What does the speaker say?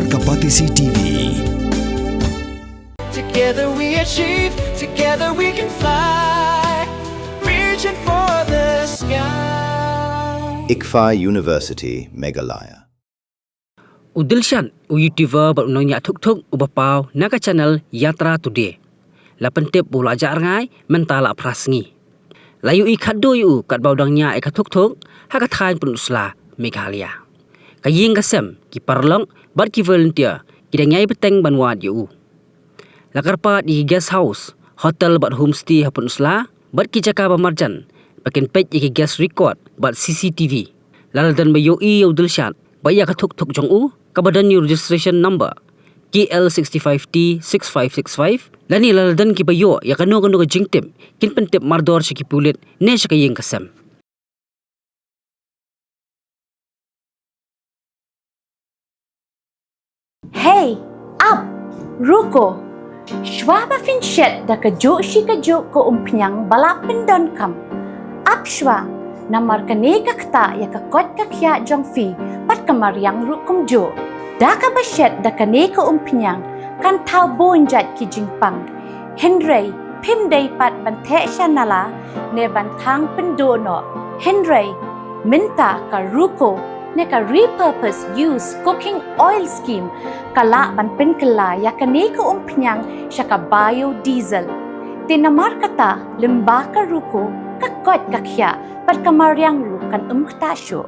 Kapatisi TV. Together we achieve, together we can fly, reaching for the sky. Ïohi University, Meghalaya. Dilshad YouTuber berunangnya tuk-tuk ubapau naga channel Yatra Today. Lapan tip bulajar Rngai mentala prasngi. Layu Khatduh yu kat baudangnya tuk-tuk hakatain Pynursla Meghalaya. Kaying kasem ki parlong bat ki volunteer ki dengai beteng banwat yu. Lakarpa di guest house, hotel bat homestay Pynursla bat ki jaka bamarjan. Bakin page ki guest record bat CCTV. Laldan Ïohi Dilshad baya tuk-tuk jong u kabadan new registration number KL65T6565 lani laldan ki bayo ya kanu ka jingtip kin pentip mardor si ki pulit ne siya kayeng kasam. Hey, up, ruko. Shwa ba finshet da ka jo ko umpiang balapin don kam. Up shwa, namar ka ne kakta ya ka kot kakya jong fi pat kamaryang rukum jo. Da ka bashet da ka ne ka umpiang kan tau bonjat ki jingpang. Henry, pim day pat bante siya nala ne bantang pendono. Henry, minta ka ruko ne ka repurpose use cooking oil scheme kala ban penkala ya ka ne ka umpiang siya ka biodiesel. Tinamar kata limba ka ruko kakot kakya pat kamaryang rukan umktasyo.